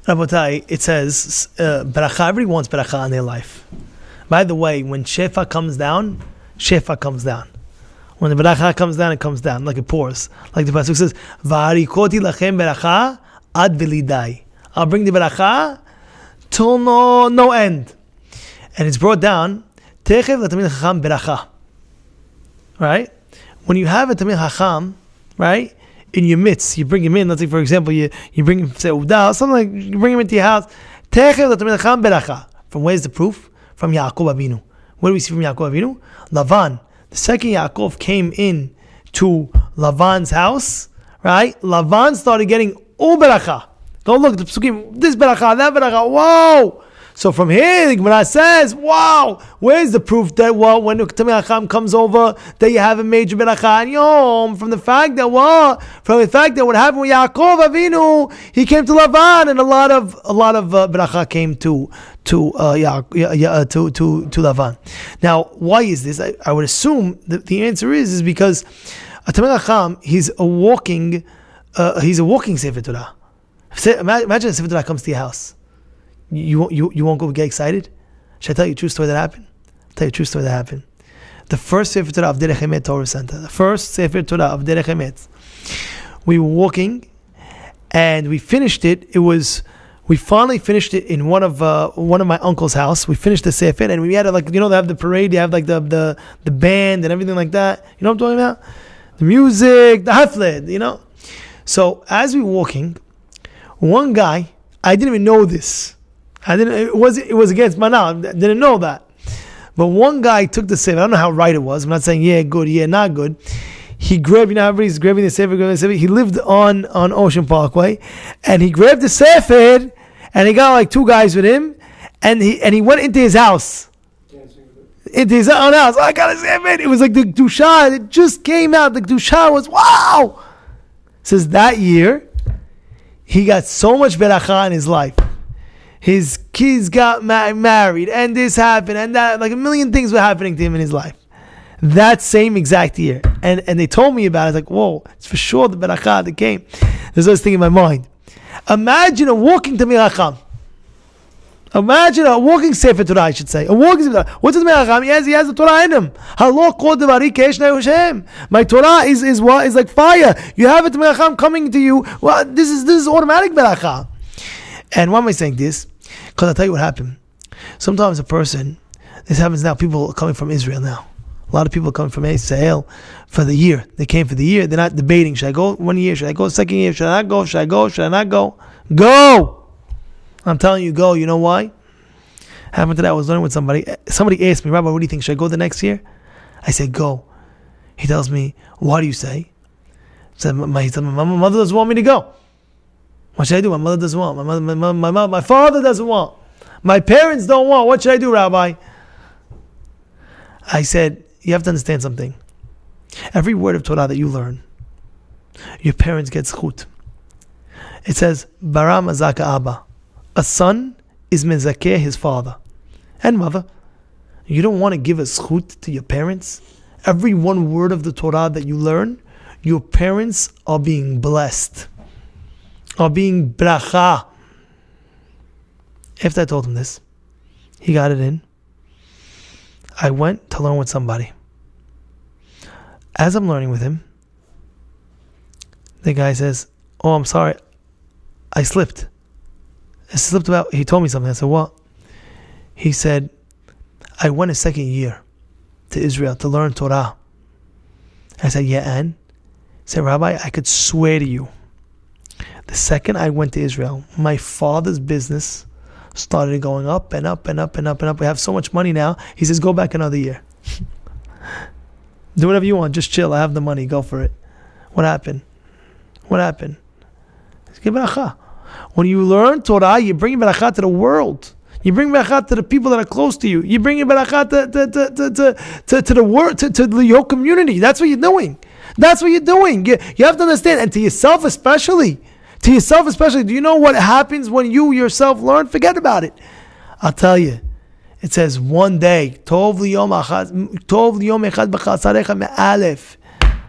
Rabotai, it says, Beracha, everybody wants Beracha in their life. By the way, when Shefa comes down, Shefa comes down. When the Beracha comes down, it comes down, like it pours. Like the Pasuk says, V'harikoti lachem Beracha ad velidai. I'll bring the Beracha till no end. And it's brought down, Techev l'tamid chacham Beracha. Right? When you have a Tamid Chacham, right, in your midst, you bring him in, let's say for example, you bring him, say, Uda, something like, you bring him into your house, Techev l'tamid chacham Beracha. From where's the proof? From Yaakov Avinu. What do we see from Yaakov Avinu? Lavan. The second Yaakov came in to Lavan's house, right? Lavan started getting all Beracha. Go look at the Pesukim, this Beracha, that Beracha, whoa! So from here, the Gemara says, wow, where's the proof that when Tamid Chacham comes over, that you have a major Beracha and Yom? From the fact that what happened with Yaakov Avinu, he came to Lavan, and a lot of Beracha came to Lavan. Now, why is this? I would assume that the answer is because Tamid Chacham, he's a walking Sefer Torah. Imagine a Sefer Torah comes to your house. You won't go get excited? Should I tell you a true story that happened? I'll tell you a true story that happened. The first Sefer Torah of Derech Emet Torah Center. The first Sefer Torah of Derech Emet. We were walking, and we finished it. We finally finished it in one of my uncle's house. We finished the Sefer, and we had they have the parade. They have like the band and everything like that. You know what I'm talking about? The music, the hafled. So as we were walking, one guy, I didn't even know this. It was against Manal. I didn't know that. But one guy took the Sefer. I don't know how right it was. I'm not saying yeah, good, yeah, not good. He grabbed, everybody's grabbing the Sefer, He lived on Ocean Parkway, and he grabbed the Sefer, and he got like two guys with him, and he went into his house. Into his own house. I got a Sefer. It was like the Kedusha. It just came out. The Kedusha was wow. Says that year, he got so much Beracha in his life. His kids got married, and this happened, and that, like a million things were happening to him in his life. That same exact year. And they told me about it. I was like, whoa, it's for sure the Beracha that came. There's this thing in my mind. Imagine a walking Tamid Chacham. Imagine a walking Sefer Torah, I should say. A walking Sefer Torah. What's the Tamid Chacham? He has the Torah in him. My Torah is what? Is like fire. You have a Tamid Chacham coming to you. Well, this is automatic Beracha. And why am I saying this? Because I'll tell you what happened. Sometimes a person, this happens now, people are coming from Israel now. A lot of people are coming from Israel for the year. They came for the year. They're not debating, should I go 1 year? Should I go second year? Should I not go? Should I go? Should I not go? Go! I'm telling you, go. You know why? Happened today, I was learning with somebody. Somebody asked me, Rabbi, what do you think? Should I go the next year? I said, go. He tells me, why do you say? He said, my mother doesn't want me to go. What should I do? My mother doesn't want. My father doesn't want. My parents don't want. What should I do, Rabbi? I said, you have to understand something. Every word of Torah that you learn, your parents get zchut. It says, Bara mazaka Abba. A son is mezakeh his father and mother. You don't want to give a zchut to your parents? Every one word of the Torah that you learn, your parents are being blessed. Are being bracha. After I told him this, he got it in. I went to learn with somebody. As I'm learning with him, the guy says, oh, I'm sorry, I slipped. He told me something. I said, what? He said, I went a second year to Israel to learn Torah. I said, yeah, and? He said, Rabbi, I could swear to you, the second I went to Israel, my father's business started going up and up and up and up and up. We have so much money now. He says, go back another year. Do whatever you want. Just chill. I have the money. Go for it. What happened? Give beracha. When you learn Torah, you bring beracha to the world. You bring beracha to the people that are close to you. You bring beracha to the world, to your community. That's what you're doing. You have to understand. And to yourself especially. Do you know what happens when you yourself learn? Forget about it. I'll tell you. It says one day, Tov liyom echad b'chasarecha me'alef.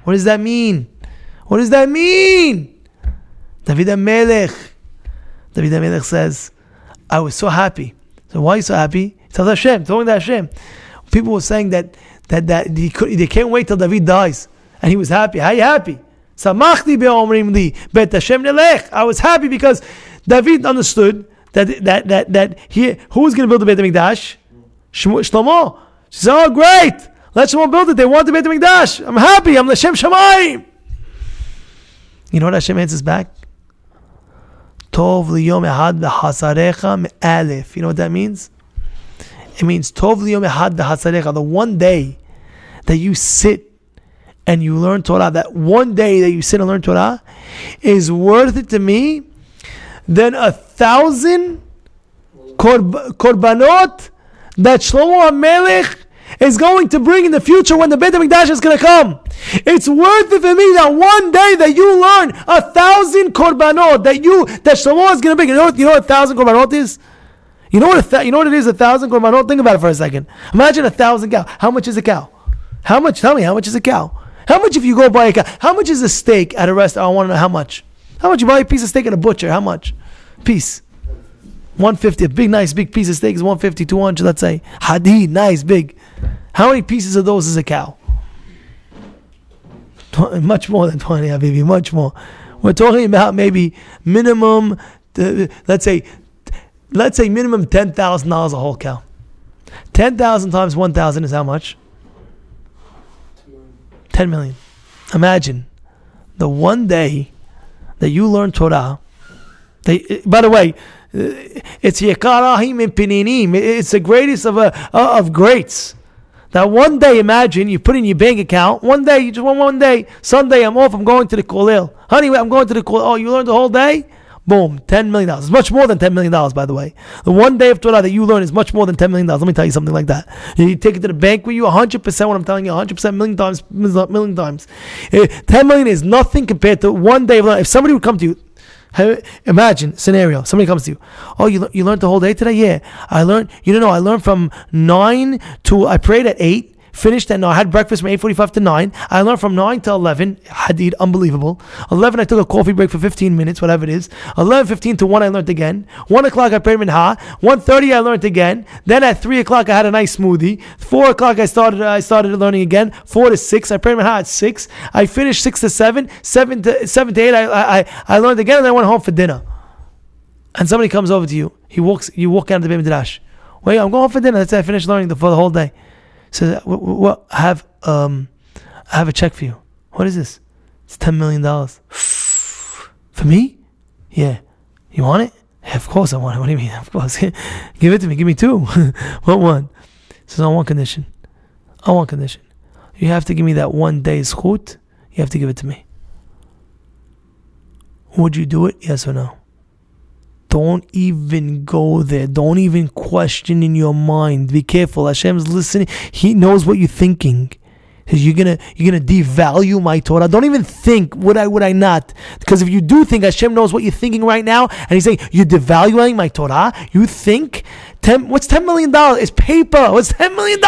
What does that mean? David HaMelech David HaMelech says, I was so happy. So why are you so happy? He tells Hashem, telling Hashem. People were saying that they can't wait till David dies. And he was happy. How are you happy? Samachti be'omrim li bet Hashem nelech. I was happy because David understood that who was going to build the Beit HaMikdash? Shlomo. She said, oh great, let Shlomo build it. They want the Beit HaMikdash. I'm happy. I'm L'Shem Shamayim. You know what Hashem answers back? Tov liyom ehad v'hasarecha me'alef. You know what that means? It means Tov liyom ehad v'hasarecha. The one day that you sit and you learn Torah, that one day that you sit and learn Torah is worth it to me than 1,000 korbanot that Shlomo HaMelech is going to bring in the future when the Beit HaMikdash is going to come. It's worth it for me that one day that you learn 1,000 korbanot that Shlomo is going to bring. You know what 1,000 korbanot is? You know what it is, 1,000 korbanot? Think about it for a second. Imagine 1,000 cow. How much is a cow? How much? Tell me, how much is a cow? How much if you go buy a cow? How much is a steak at a restaurant? I want to know how much. How much you buy a piece of steak at a butcher? How much? Piece. 150. A big, nice, big piece of steak is 150, 200, let's say. Hadid, nice, big. How many pieces of those is a cow? Much more than 20, Habibi, much more. We're talking about maybe minimum, let's say minimum $10,000 a whole cow. 10,000 times 1,000 is how much? 10 million. Imagine the one day that you learn Torah. By the way, it's Yekarahim and Pininim. It's the greatest of greats. That one day, imagine you put in your bank account. One day, you just want one day. Sunday, I'm off. I'm going to the Kollel. Honey, I'm going to the Kollel. Oh, you learned the whole day? Boom, $10 million. It's much more than $10 million, by the way. The one day of Torah that you learn is much more than $10 million. Let me tell you something like that. You take it to the bank with you 100%, what I'm telling you, 100%, million times. 10 million is nothing compared to one day of learning. If somebody would come to you, imagine scenario, somebody comes to you, oh, you learned the whole day today? Yeah, I learned, I learned from 9 to, I prayed at 8, finished at 9, I had breakfast from 8:45 to 9, I learned from 9 to 11, Hadid, unbelievable. 11, I took a coffee break for 15 minutes, whatever it is. 11:15 to 1, I learned again. 1 o'clock, I prayed Minha. 1:30, I learned again. Then at 3 o'clock, I had a nice smoothie. 4 o'clock, I started learning again. 4 to 6, I prayed Minha at 6. I finished 6 to 7. 7 to 8, I learned again, and I went home for dinner. And somebody comes over to you. You walk out of the Beit Midrash. Wait, I'm going home for dinner. That's it, I finished learning for the whole day. Says, I have a check for you. What is this? It's $10 million. For me? Yeah. You want it? Yeah, of course I want it. What do you mean? Of course. Give it to me. Give me 2. What one? Says, on one condition. On one condition. You have to give me that one day's zchut. You have to give it to me. Would you do it? Yes or no? Don't even go there. Don't even question in your mind. Be careful. Hashem's listening. He knows what you're thinking. You're gonna devalue my Torah. Don't even think, would I not? Because if you do think, Hashem knows what you're thinking right now, and He's saying, you're devaluing my Torah. You think, what's $10 million? It's paper. What's $10 million?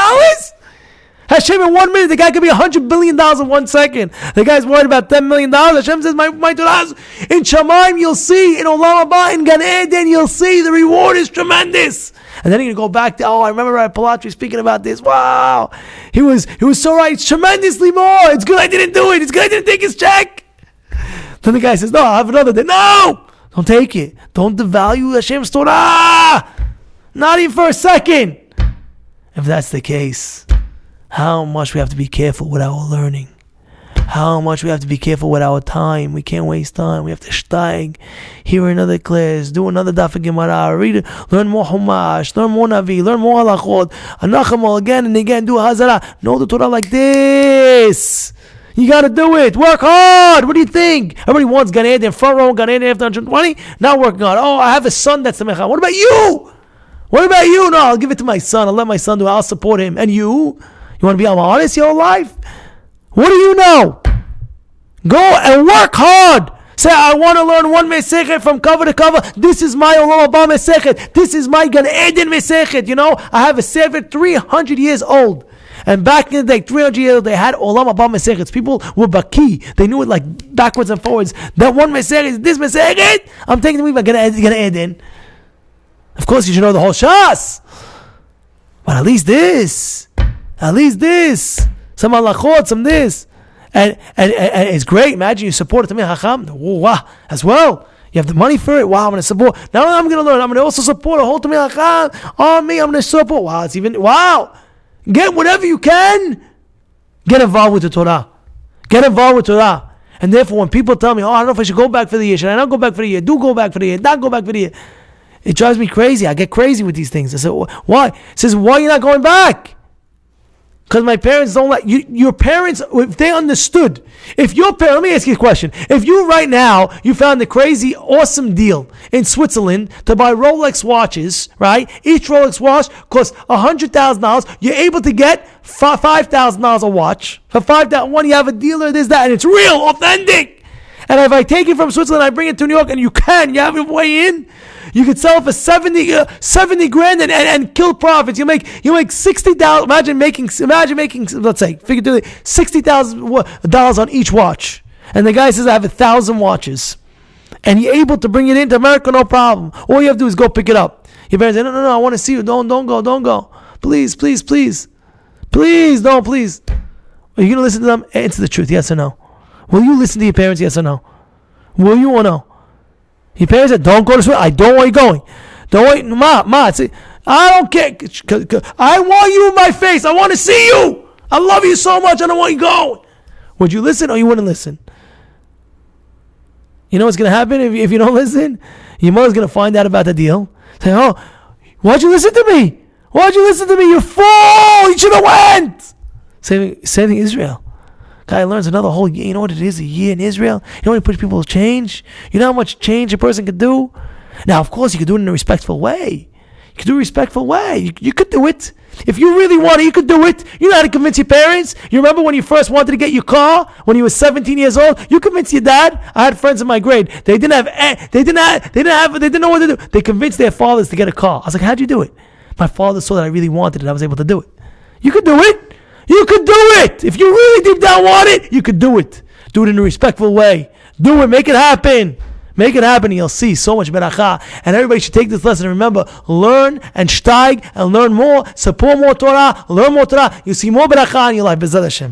Hashem, in 1 minute, the guy could be $100 billion in 1 second. The guy's worried about $10 million. Hashem says, my Torah, in Shamayim, you'll see, in Olam Haba, in Gan Eden, you'll see the reward is tremendous. And then you're going to go back to, I remember Rabbi Palacci speaking about this. Wow. He was so right. It's tremendously more. It's good I didn't do it. It's good I didn't take his check. Then the guy says, no, I'll have another day. No! Don't take it. Don't devalue Hashem's Torah. Not even for a second. If that's the case, how much we have to be careful with our learning. How much we have to be careful with our time. We can't waste time. We have to steig, hear another class, do another daf of Gemara, read, learn more Humash, learn more Navi, learn more Halachot, Anachamol again and again, do Hazara. Know the Torah like this. You got to do it. Work hard. What do you think? Everybody wants Gan Eden, front row, Gan Eden after 120. Not working hard. Oh, I have a son that's the Mecha. What about you? What about you? No, I'll give it to my son. I'll let my son do it. I'll support him. And you? You want to be an artist your whole life? What do you know? Go and work hard. Say, I want to learn one Mesechet from cover to cover. This is my Olam Haba Mesechet. This is my Gan Eden Mesechet. I have a Sefer 300 years old. And back in the day, 300 years ago, they had Olam Haba Mesechets. People were baki. They knew it like backwards and forwards. That one Mesechet, this Mesechet, I'm taking the week, I'm going to add in. Of course, you should know the whole Shas. But at least this. Some halachot, some this. And it's great. Imagine you support a Tamil Chacham. Wow, as well. You have the money for it. Wow, I'm going to support. Now I'm going to learn. I'm going to also support a whole Tamil Chacham. On me, I'm going to support. Wow, it's even, wow. Get whatever you can. Get involved with the Torah. And therefore, when people tell me, I don't know if I should go back for the year. Should I not go back for the year? Do go back for the year. Not go back for the year. It drives me crazy. I get crazy with these things. I say, why? It says, why are you not going back? Because my parents don't let you. Your parents, if they understood, if your parents, let me ask you a question. If you right now, you found a crazy, awesome deal in Switzerland to buy Rolex watches, right? Each Rolex watch costs $100,000. You're able to get $5,000 a watch. For $5,000, you have a dealer, this, that, and it's real, authentic. And if I take it from Switzerland, I bring it to New York, and you have your way in. You could sell it for 70 grand and kill profits. You make $60,000. Imagine making let's say figuratively $60,000 on each watch. And the guy says I have 1,000 watches, and you're able to bring it into America, no problem. All you have to do is go pick it up. Your parents say, no, I want to see you. Don't go. Please, don't. Are you gonna listen to them? Answer the truth, yes or no. Will you listen to your parents, yes or no? Will you or no? Your parents said, don't go to school. I don't want you going. Don't wait. Ma, I don't care. I want you in my face. I want to see you. I love you so much. I don't want you going. Would you listen or you wouldn't listen? You know what's going to happen if you don't listen? Your mother's going to find out about the deal. Say, why'd you listen to me? You fool. You should have went. Same thing Israel. Guy learns another whole year. You know what it is, a year in Israel? You know how many people change? You know how much change a person could do? Now, of course, you could do it in a respectful way. You could do it. If you really want it, you could do it. You know how to convince your parents. You remember when you first wanted to get your car, when you were 17 years old? You convinced your dad. I had friends in my grade. They didn't know what to do. They convinced their fathers to get a car. I was like, how'd you do it? My father saw that I really wanted it. I was able to do it. You could do it. If you really deep down want it, you could do it. Do it in a respectful way. Do it. Make it happen. And you'll see so much Beracha. And everybody should take this lesson and remember, learn and steig and learn more. Support more Torah. Learn more Torah. You'll see more Beracha in your life. Bezrat Hashem.